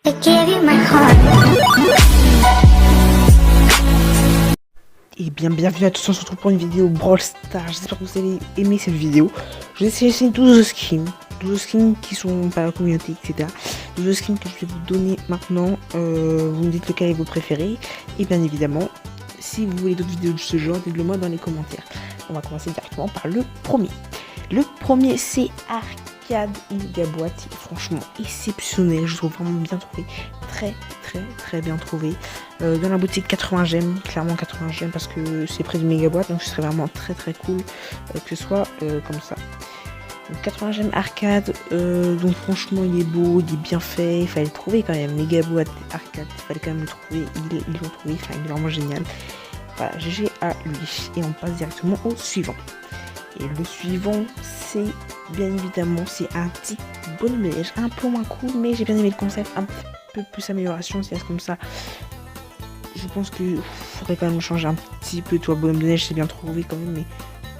I gave you my heart. Et bien, bienvenue à tous, on se retrouve pour une vidéo Brawl Stars. J'espère que vous allez aimer cette vidéo. Je vais essayer 12 skins. 12 skins qui sont par la communauté, etc. 12 skins que je vais vous donner maintenant. Vous me dites lequel est vos préférés. Et bien évidemment, si vous voulez d'autres vidéos de ce genre, dites-le moi dans les commentaires. On va commencer directement par le premier. Le premier, c'est Arcade Megaboîte. Franchement, exceptionnel. Je trouve vraiment bien trouvé. Très bien trouvé. Dans la boutique 80 gemmes, clairement 80 gemmes parce que c'est près du Megaboîte. Donc ce serait vraiment très cool que ce soit comme ça. Donc 80 gemmes arcade. Donc franchement, il est beau, il est bien fait. Il fallait le trouver quand même. Megaboîte arcade, il fallait quand même le trouver. Ils l'ont trouvé. Enfin, il est vraiment génial. Voilà, GG à lui. Et on passe directement au suivant. Et le suivant, c'est bien évidemment, c'est un petit bonhomme de neige, un peu moins cool, mais j'ai bien aimé le concept, un peu plus amélioration, si c'est comme ça. Je pense qu'il faudrait quand même changer un petit peu, toi, bonhomme de neige, c'est bien trouvé quand même,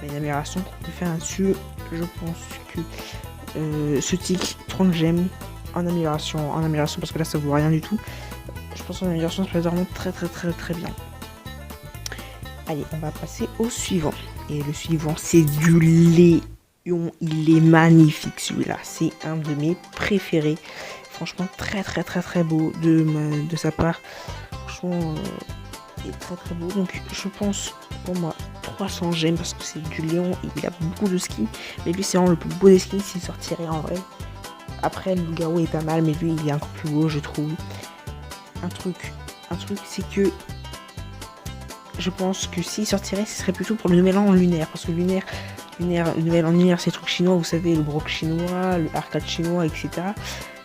mais une amélioration qu'on peut faire là-dessus, je pense que ce tic 30 gemmes en amélioration, parce que là, ça vaut rien du tout. Je pense qu'en amélioration, ça peut être vraiment très bien. Allez, on va passer au suivant. Et le suivant, c'est du Léon. Il est magnifique celui-là. C'est un de mes préférés. Franchement, très beau de sa part. Franchement, il est très beau. Donc, je pense, pour moi, 300 gemmes parce que c'est du Léon. Il a beaucoup de skins. Mais lui, c'est vraiment le plus beau des skins s'il sortirait en vrai. Après, le loup-garou est pas mal, mais lui, il est encore plus beau, je trouve. Un truc, c'est que je pense que s'il sortirait, ce serait plutôt pour le nouvel an lunaire. Parce que le nouvel an lunaire, c'est le truc chinois, vous savez, le broc chinois, le arcade chinois, etc.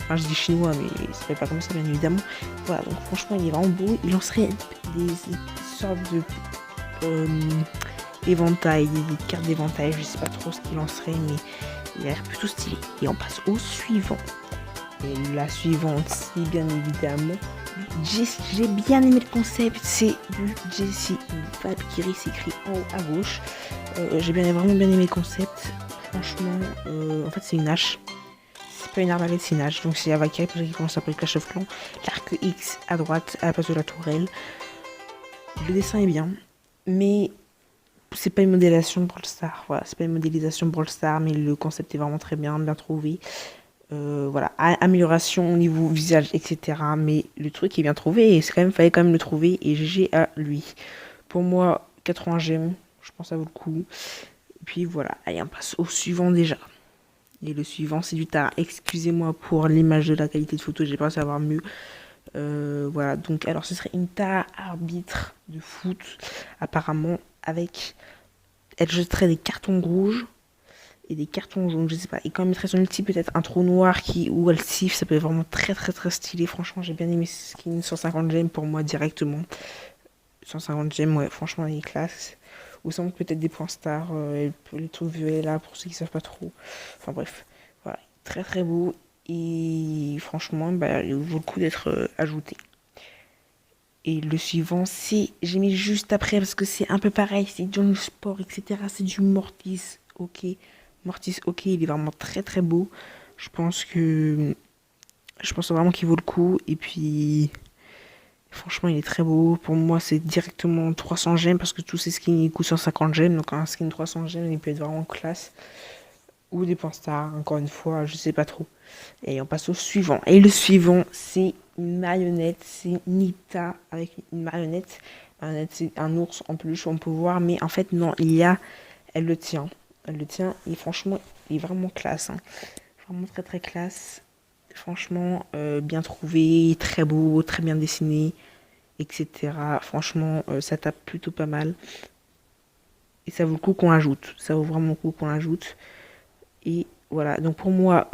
Enfin, je dis chinois, mais ça fait pas comme ça, bien évidemment. Voilà, donc franchement, il est vraiment beau. Il lancerait des sortes de éventail, des cartes d'éventail. Je sais pas trop ce qu'il lancerait, mais il a l'air plutôt stylé. Et on passe au suivant. Et la suivante, c'est bien évidemment j'ai bien aimé le concept, c'est du Jessie Valkyrie, c'est écrit en haut à gauche. J'ai vraiment bien aimé le concept. Franchement, en fait c'est une hache. C'est pas une arbalète, c'est une hache. Donc c'est la Valkyrie, pour ceux qui commencent à appeler Clash of Clans. L'arc X à droite, à la place de la tourelle. Le dessin est bien, mais c'est pas une modélisation Brawl Stars. Voilà, c'est pas une modélisation Brawl Stars, mais le concept est vraiment très bien trouvé. Voilà, amélioration au niveau visage, etc. Mais le truc est bien trouvé et fallait quand même le trouver et GG à lui. Pour moi, 80 gemmes, je pense que ça vaut le coup. Et puis voilà, allez, on passe au suivant déjà. Et le suivant, c'est du Tara. Excusez-moi pour l'image de la qualité de photo, j'ai pas savoir mieux. Voilà, donc alors ce serait une Tara arbitre de foot, apparemment, avec... Elle jetterait des cartons rouges et des cartons jaunes, je sais pas. Et quand elle mettrait son ulti, peut-être un trou noir où elle siffle, ça peut être vraiment très stylé. Franchement, j'ai bien aimé ce skin. 150 gemmes pour moi directement. 150 gemmes, ouais, franchement, il est classe. Ou ça manque peut-être des points stars, les trucs violet là, pour ceux qui savent pas trop. Enfin bref, voilà, très beau. Et franchement, bah, il vaut le coup d'être ajouté. Et le suivant, c'est, j'ai mis juste après parce que c'est un peu pareil, c'est John Sport, etc. C'est du Mortis, ok. Mortis, ok, il est vraiment très beau. Je pense vraiment qu'il vaut le coup. Et puis, franchement, il est très beau. Pour moi, c'est directement 300 gemmes parce que tous ces skins, ils coûtent 150 gemmes. Donc, un skin 300 gemmes, il peut être vraiment classe. Ou des points stars, encore une fois, je sais pas trop. Et on passe au suivant. Et le suivant, c'est une marionnette. C'est Nita avec une marionnette. Marionnette, c'est un ours en peluche, on peut voir. Mais en fait, non, elle le tient. Elle le tient et franchement, il est vraiment classe. Hein. Vraiment très classe. Franchement, bien trouvé, très beau, très bien dessiné, etc. Franchement, ça tape plutôt pas mal. Et ça vaut le coup qu'on l'ajoute. Ça vaut vraiment le coup qu'on l'ajoute. Et voilà, donc pour moi,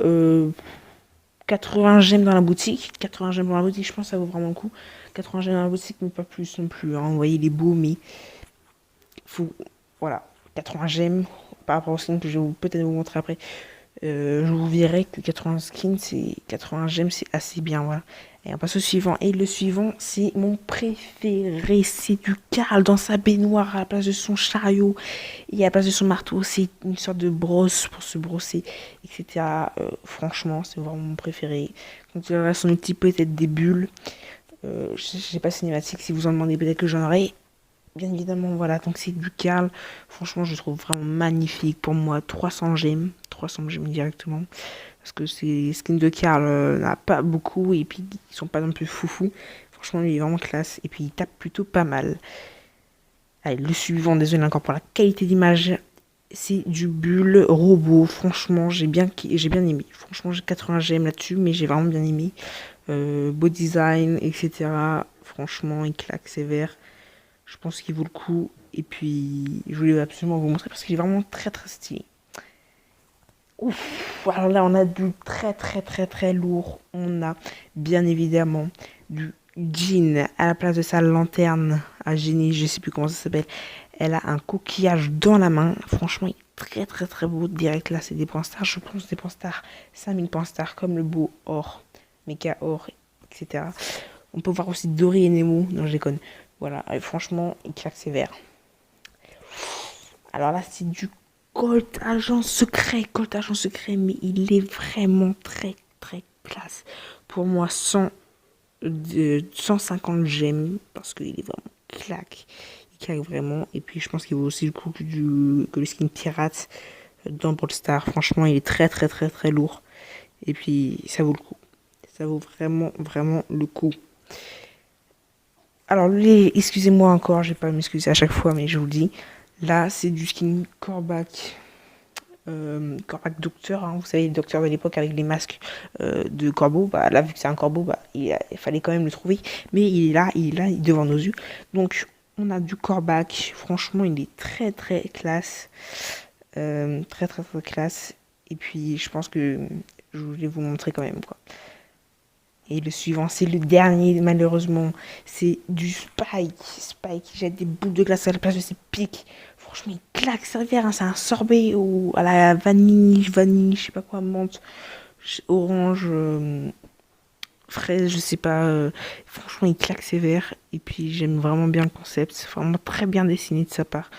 80 gemmes dans la boutique. 80 gemmes dans la boutique, je pense que ça vaut vraiment le coup. 80 gemmes dans la boutique, mais pas plus non plus. Hein. Vous voyez, il est beau, mais faut... Voilà, 80 gemmes par rapport au skin que je vais peut-être vous montrer après. je vous verrai que 80 gemmes, c'est assez bien, voilà. Et on passe au suivant. Et le suivant, c'est mon préféré. C'est du Karl dans sa baignoire à la place de son chariot. Et à la place de son marteau, c'est une sorte de brosse pour se brosser, etc. Franchement, c'est vraiment mon préféré. Quand il aura son outil, peut-être des bulles. J'ai pas cinématique. Si vous en demandez, peut-être que j'en aurai. Bien évidemment, voilà. Donc c'est du Karl. Franchement, je le trouve vraiment magnifique. Pour moi, 300 gemmes. 300 gemmes directement. Parce que ces skins de Karl n'a pas beaucoup. Et puis, ils sont pas non plus foufou. Franchement, il est vraiment classe. Et puis, il tape plutôt pas mal. Allez, le suivant, désolé encore pour la qualité d'image. C'est du bulle robot. Franchement, j'ai bien aimé. Franchement, j'ai 80 gemmes là-dessus. Mais j'ai vraiment bien aimé. Beau design, etc. Franchement, il claque sévère. Je pense qu'il vaut le coup. Et puis, je voulais absolument vous montrer parce qu'il est vraiment très très stylé. Ouf, alors là, on a du très très très très lourd. On a bien évidemment du jean à la place de sa lanterne à génie, je sais plus comment ça s'appelle. Elle a un coquillage dans la main. Franchement, il est très très très beau. Direct là, c'est des points stars. Je pense des points stars, 5000 points stars, comme le beau or, méca or, etc. On peut voir aussi Dory et Nemo. Non, je déconne. Voilà, et franchement, il claque sévère. Alors là, c'est du Colt agent secret, mais il est vraiment très très classe. Pour moi, 150 gemmes, parce qu'il est vraiment claque. Il claque vraiment. Et puis, je pense qu'il vaut aussi le coup que le skin pirate dans Brawl Stars. Franchement, il est très très très très lourd. Et puis, ça vaut le coup. Ça vaut vraiment vraiment le coup. Alors, excusez-moi encore, je vais pas m'excuser à chaque fois, mais je vous le dis. Là, c'est du skin Corbac. Corbac docteur, hein, vous savez, le docteur de l'époque avec les masques de corbeau. Bah, là, vu que c'est un corbeau, bah, il fallait quand même le trouver. Mais il est là, il est devant nos yeux. Donc, on a du Corbac. Franchement, il est très, très classe. Très, très, très classe. Et puis, je pense que je voulais vous montrer quand même, quoi. Et le suivant, c'est le dernier, malheureusement. C'est du Spike. Spike qui jette des boules de glace à la place de ses pics. Franchement, il claque sévère. Hein. C'est un sorbet à la vanille, je sais pas quoi, menthe, orange, fraise, je sais pas. Franchement, il claque sévère. Et puis, j'aime vraiment bien le concept. C'est vraiment très bien dessiné de sa part.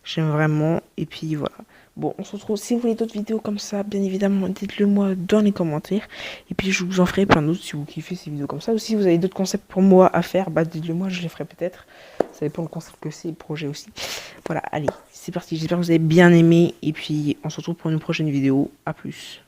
J'aime vraiment. Et puis, voilà. Bon, on se retrouve. Si vous voulez d'autres vidéos comme ça, bien évidemment, dites-le moi dans les commentaires. Et puis, je vous en ferai plein d'autres si vous kiffez ces vidéos comme ça. Ou si vous avez d'autres concepts pour moi à faire, bah, dites-le moi, je les ferai peut-être. Ça dépend le concept que c'est, le projet aussi. Voilà, allez, c'est parti. J'espère que vous avez bien aimé. Et puis, on se retrouve pour une prochaine vidéo. À plus.